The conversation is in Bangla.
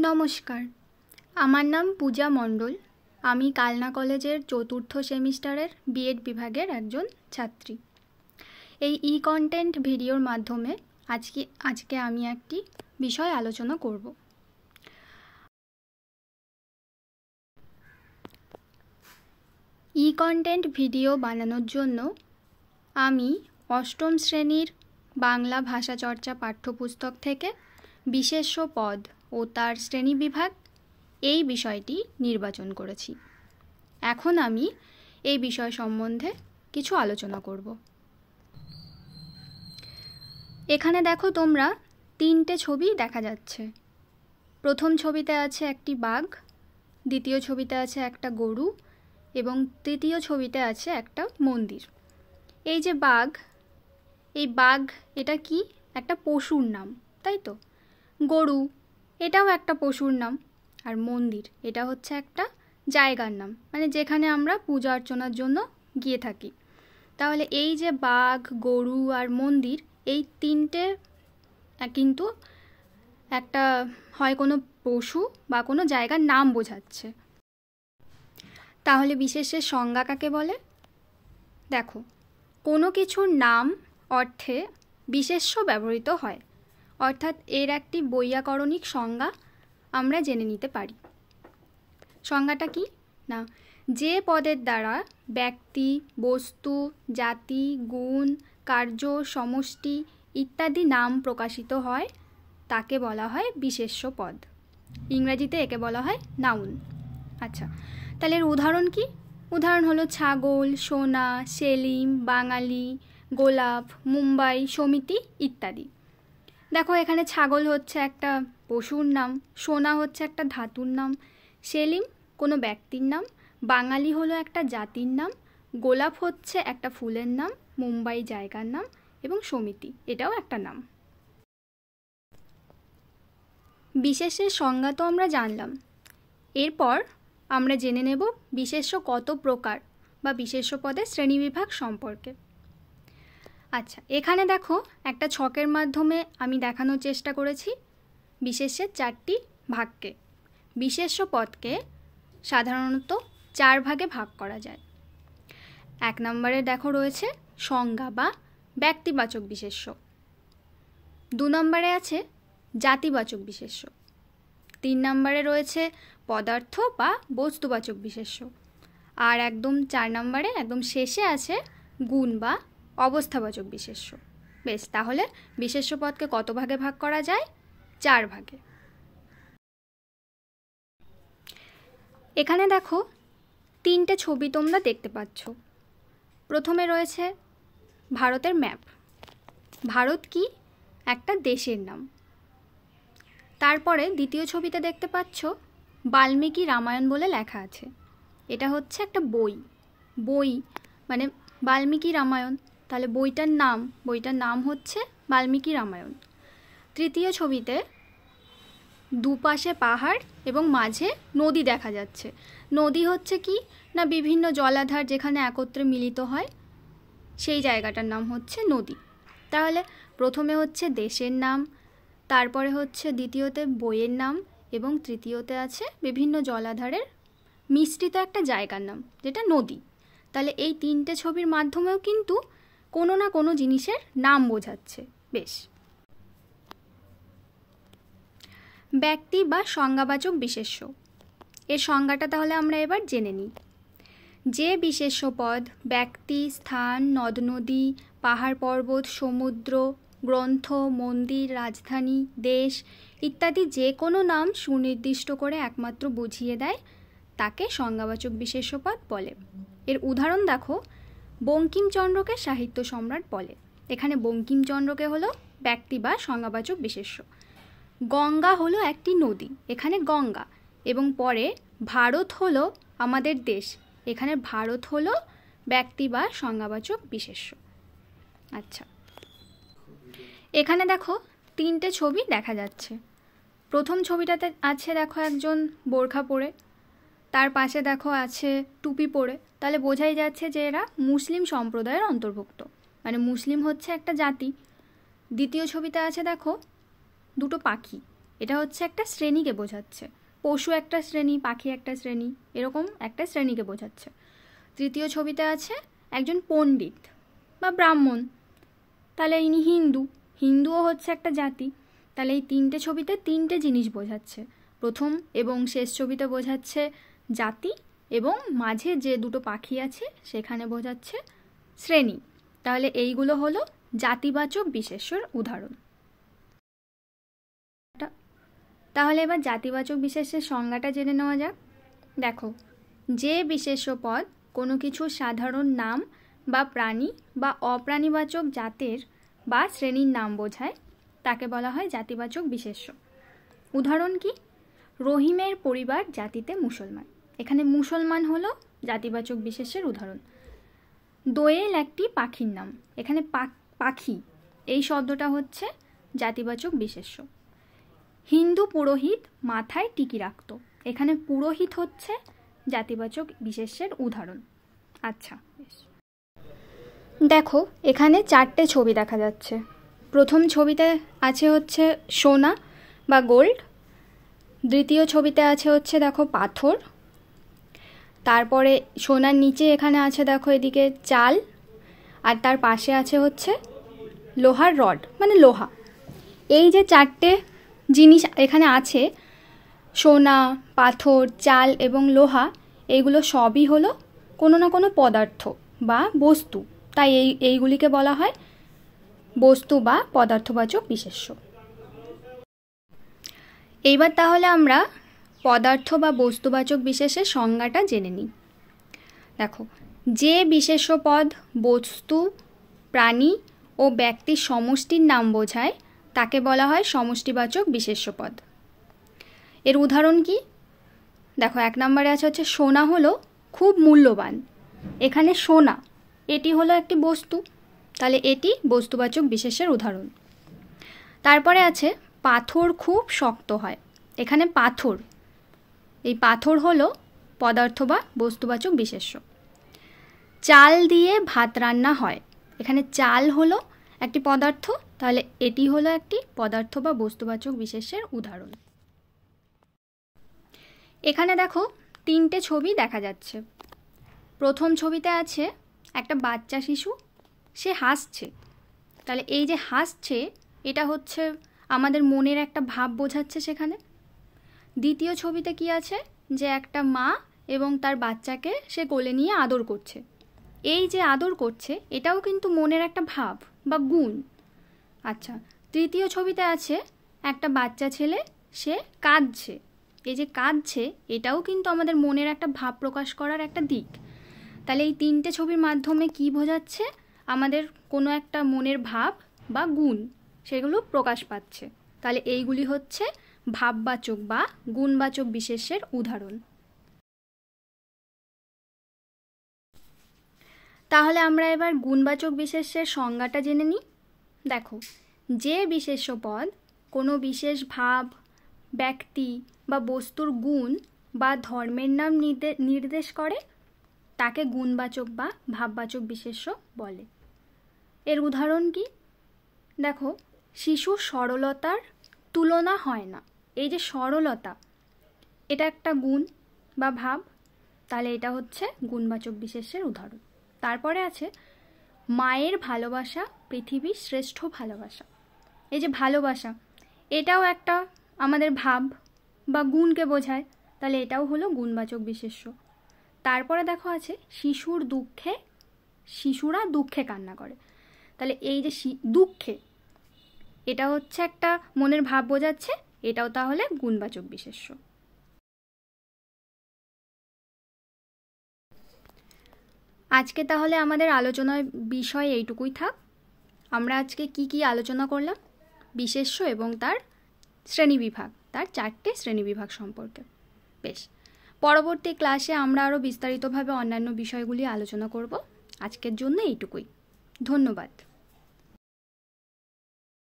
নমস্কার, আমার নাম পূজা মণ্ডল। আমি কালনা কলেজের চতুর্থ সেমিস্টারের বিএড বিভাগের একজন ছাত্রী। এই কন্টেন্ট ভিডিওর মাধ্যমে আজকে আমি একটি বিষয় আলোচনা করব। কন্টেন্ট ভিডিও বানানোর জন্য আমি অষ্টম শ্রেণীর বাংলা ভাষা চর্চা পাঠ্যপুস্তক থেকে বিশেষ্য পদ ও তার শ্রেণীবিভাগ এই বিষয়টি নির্বাচন করেছি। এখন আমি এই বিষয় সম্বন্ধে কিছু আলোচনা করব। এখানে দেখো তোমরা তিনটে ছবি দেখা যাচ্ছে। প্রথম ছবিতে আছে একটি বাঘ, দ্বিতীয় ছবিতে আছে একটা গরু এবং তৃতীয় ছবিতে আছে একটা মন্দির। এই যে বাঘ, এই বাঘ এটা কি? একটা পশুর নাম, তাই তো? গরু এটাও একটা পশুর নাম, আর মন্দির এটা হচ্ছে একটা জায়গার নাম, মানে যেখানে আমরা পূজা অর্চনার জন্য গিয়ে থাকি। তাহলে এই যে বাঘ, গরু আর মন্দির, এই তিনটে কিন্তু একটা হয় কোনো পশু বা কোনো জায়গার নাম বোঝাচ্ছে। তাহলে বিশেষ্যের সংজ্ঞা কাকে বলে? দেখো, কোনো কিছুর নাম অর্থে বিশেষ্য ব্যবহৃত হয়, অর্থাৎ এর একটি বৈয়াকরণিক সংজ্ঞা আমরা জেনে নিতে পারি। সংজ্ঞাটা কি না, যে পদের দ্বারা ব্যক্তি, বস্তু, জাতি, গুণ, কার্য, সমষ্টি ইত্যাদি নাম প্রকাশিত হয় তাকে বলা হয় বিশেষ্য পদ। ইংরেজিতে একে বলা হয় নাউন। আচ্ছা, তাহলে এর উদাহরণ কি? উদাহরণ হলো ছাগল, সোনা, সেলিম, বাঙালি, গোলাপ, মুম্বাই, সমিতি ইত্যাদি। দেখো, এখানে ছাগল হচ্ছে একটা পশুর নাম, সোনা হচ্ছে একটা ধাতুর নাম, সেলিম কোনো ব্যক্তির নাম, বাঙালি হলো একটা জাতির নাম, গোলাপ হচ্ছে একটা ফুলের নাম, মুম্বাই জায়গার নাম এবং সমিতি এটাও একটা নাম। বিশেষ্যের সংজ্ঞা তো আমরা জানলাম। এরপর আমরা জেনে নেব বিশেষ্য কত প্রকার বা বিশেষ্য পদের শ্রেণীবিভাগ সম্পর্কে। আচ্ছা, এখানে দেখো একটা ছকের মাধ্যমে আমি দেখানোর চেষ্টা করেছি বিশেষ্যের চারটি ভাগকে। বিশেষ্য পদকে সাধারণত 4 ভাগে ভাগ করা যায়। 1 নম্বরে দেখো রয়েছে সংজ্ঞা বা ব্যক্তিবাচক বিশেষ্য, 2 নম্বরে আছে জাতিবাচক বিশেষ্য, 3 নম্বরে রয়েছে পদার্থ বা বস্তুবাচক বিশেষ্য, আর একদম 4 নম্বরে একদম শেষে আছে গুণ বা অবস্থাবাচক বিশেষ্য। বেশ, তাহলে বিশেষ্য পদকে কত ভাগে ভাগ করা যায়? 4 ভাগে। এখানে দেখো 3টে ছবি তোমরা দেখতে পাচ্ছ। প্রথমে রয়েছে ভারতের ম্যাপ। ভারত কি? একটা দেশের নাম। তারপরে দ্বিতীয় ছবিতে দেখতে পাচ্ছ বাল্মীকি রামায়ণ বলে লেখা আছে। এটা হচ্ছে একটা বই মানে বাল্মীকি রামায়ণ। তাহলে বইটার নাম হচ্ছে বাল্মীকি রামায়ণ। তৃতীয় ছবিতে দুপাশে পাহাড় এবং মাঝে নদী দেখা যাচ্ছে। নদী হচ্ছে কি না, বিভিন্ন জলাধার যেখানে একত্রে মিলিত হয় সেই জায়গাটার নাম হচ্ছে নদী। তাহলে প্রথমে হচ্ছে দেশের নাম, তারপরে হচ্ছে দ্বিতীয়তে বইয়ের নাম এবং তৃতীয়তে আছে বিভিন্ন জলাধারের মিশ্রিত একটা জায়গার নাম যেটা নদী। তাহলে এই 3টে ছবির মাধ্যমেও কিন্তু কোনো না কোনো জিনিসের নাম বোঝাচ্ছে। বেশ, ব্যক্তি বা সংজ্ঞাবাচক বিশেষ্য, এর সংজ্ঞাটা তাহলে আমরা এবার জেনে নিই। যে বিশেষ্য পদ ব্যক্তি, স্থান, নদ নদী, পাহাড় পর্বত, সমুদ্র, গ্রন্থ, মন্দির, রাজধানী, দেশ ইত্যাদি যে কোনো নাম সুনির্দিষ্ট করে একমাত্র বুঝিয়ে দেয় তাকে সংজ্ঞাবাচক বিশেষ্য পদ বলে। এর উদাহরণ দেখো, বঙ্কিমচন্দ্রকে সাহিত্য সম্রাট বলে। এখানে বঙ্কিমচন্দ্রকে হলো ব্যক্তি বা সংজ্ঞাবাচক বিশেষ্য। গঙ্গা হলো একটি নদী, এখানে গঙ্গা। এবং পরে ভারত হলো আমাদের দেশ, এখানে ভারত হলো ব্যক্তি বা সংজ্ঞাবাচক বিশেষ্য। আচ্ছা, এখানে দেখো 3টে ছবি দেখা যাচ্ছে। প্রথম ছবিটাতে আছে দেখো একজন বোরখা পরে, তার পাশে দেখো আছে টুপি পরে। তাহলে বোঝাই যাচ্ছে যে এরা মুসলিম সম্প্রদায়ের অন্তর্ভুক্ত, মানে মুসলিম হচ্ছে একটা জাতি। দ্বিতীয় ছবিতে আছে দেখো দুটো পাখি, এটা হচ্ছে একটা শ্রেণীকে বোঝাচ্ছে। পশু একটা শ্রেণী, পাখি একটা শ্রেণী, এরকম একটা শ্রেণীকে বোঝাচ্ছে। তৃতীয় ছবিতে আছে একজন পণ্ডিত বা ব্রাহ্মণ, তাহলে ইনি হিন্দু, হিন্দুও হচ্ছে একটা জাতি। তাহলে এই তিনটে ছবিতে তিনটে জিনিস বোঝাচ্ছে। প্রথম এবং শেষ ছবিতে বোঝাচ্ছে জাতি, এবং মাঝে যে দুটো পাখি আছে সেখানে বোঝাচ্ছে শ্রেণী। তাহলে এইগুলো হলো জাতিবাচক বিশেষ্যর উদাহরণ। তাহলে এবার জাতিবাচক বিশেষ্যের সংজ্ঞাটা জেনে নেওয়া যাক। দেখো, যে বিশেষ্য পদ কোনো কিছু সাধারণ নাম বা প্রাণী বা অপ্রাণীবাচক জাতের বা শ্রেণীর নাম বোঝায় তাকে বলা হয় জাতিবাচক বিশেষ্য। উদাহরণ কি? রহিমের পরিবার জাতিতে মুসলমান, এখানে মুসলমান হলো জাতিবাচক বিশেষ্যের উদাহরণ। দোয়েল একটি পাখির নাম, এখানে পাখি এই শব্দটা হচ্ছে জাতিবাচক বিশেষ্য। হিন্দু পুরোহিত মাথায় টিকি রাখত, এখানে পুরোহিত হচ্ছে জাতিবাচক বিশেষ্যের উদাহরণ। আচ্ছা, দেখো এখানে চারটে ছবি দেখা যাচ্ছে। প্রথম ছবিতে আছে হচ্ছে সোনা বা গোল্ড, দ্বিতীয় ছবিতে আছে হচ্ছে দেখো পাথর, তারপরে সোনার নিচে এখানে আছে দেখো এদিকে চাল, আর তার পাশে আছে হচ্ছে লোহার রড মানে লোহা। এই যে চারটে জিনিস এখানে আছে, সোনা, পাথর, চাল এবং লোহা, এইগুলো সবই হলো কোনো না কোনো পদার্থ বা বস্তু, তাই এইগুলিকে বলা হয় বস্তু বা পদার্থবাচক বিশেষ্য। এইবার তাহলে আমরা পদার্থ বা বস্তুবাচক বিশেষের সংজ্ঞাটা জেনে নিই। দেখো, যে বিশেষ্য পদ বস্তু, প্রাণী ও ব্যক্তির সমষ্টির নাম বোঝায় তাকে বলা হয় সমষ্টিবাচক বিশেষ্য পদ। এর উদাহরণ কি? দেখো, 1 নম্বরে আছে হচ্ছে সোনা হলো খুব মূল্যবান, এখানে সোনা এটি হলো একটি বস্তু, তাহলে এটি বস্তুবাচক বিশেষ্যের উদাহরণ। তারপরে আছে পাথর খুব শক্ত হয়, এখানে পাথর, এই পাথর হলো পদার্থ বা বস্তুবাচক বিশেষ্য। চাল দিয়ে ভাত রান্না হয়, এখানে চাল হলো একটি পদার্থ, তাহলে এটি হলো একটি পদার্থ বা বস্তুবাচক বিশেষ্যের উদাহরণ। এখানে দেখো তিনটে ছবি দেখা যাচ্ছে। প্রথম ছবিতে আছে একটা বাচ্চা শিশু, সে হাসছে, তাহলে এই যে হাসছে এটা হচ্ছে আমাদের মনের একটা ভাব বোঝাচ্ছে সেখানে। দ্বিতীয় ছবিতে কি আছে, যে একটা মা এবং তার বাচ্চাকে সে কোলে নিয়ে আদর করছে, এই যে আদর করছে এটাও কিন্তু মনের একটা ভাব বা গুণ। আচ্ছা, তৃতীয় ছবিতে আছে একটা বাচ্চা ছেলে, সে কাঁদছে, এই যে কাঁদছে এটাও কিন্তু আমাদের মনের একটা ভাব প্রকাশ করার একটা দিক। তাহলে এই তিনটে ছবির মাধ্যমে কি বোঝাচ্ছে, আমাদের কোনো একটা মনের ভাব বা গুণ সেগুলো প্রকাশ পাচ্ছে। তাহলে এইগুলি হচ্ছে ভাববাচক বা গুণবাচক বিশেষ্যের উদাহরণ। তাহলে আমরা এবার গুণবাচক বিশেষ্যের সংজ্ঞাটা জেনে নিই। দেখো, যে বিশেষ্য পদ কোনো বিশেষ ভাব, ব্যক্তি বা বস্তুর গুণ বা ধর্মের নাম নির্দেশ করে তাকে গুণবাচক বা ভাববাচক বিশেষ্য বলে। এর উদাহরণ কি? দেখো, শিশুর সরলতার তুলনা হয় না, এই যে সরলতা এটা একটা গুণ বা ভাব, তাহলে এটা হচ্ছে গুণবাচক বিশেষ্যের উদাহরণ। তারপরে আছে মায়ের ভালোবাসা পৃথিবীর শ্রেষ্ঠ ভালোবাসা, এই যে ভালোবাসা এটাও একটা আমাদের ভাব বা গুণকে বোঝায়, তাহলে এটাও হলো গুণবাচক বিশেষ্য। তারপরে দেখো আছে শিশুরা দুঃখে কান্না করে, তাহলে এই যে দুঃখে এটা হচ্ছে একটা মনের ভাব বোঝাচ্ছে, এটাও তাহলে গুণবাচক বিশেষ্য। আজকে তাহলে আমাদের আলোচনার বিষয় এইটুকুই থাক। আমরা আজকে কি আলোচনা করলাম? বিশেষ্য এবং তার শ্রেণীবিভাগ, তার 4টে শ্রেণীবিভাগ সম্পর্কে। বেশ, পরবর্তী ক্লাসে আমরা আরও বিস্তারিতভাবে অন্যান্য বিষয়গুলি আলোচনা করব। আজকের জন্য এইটুকুই, ধন্যবাদ।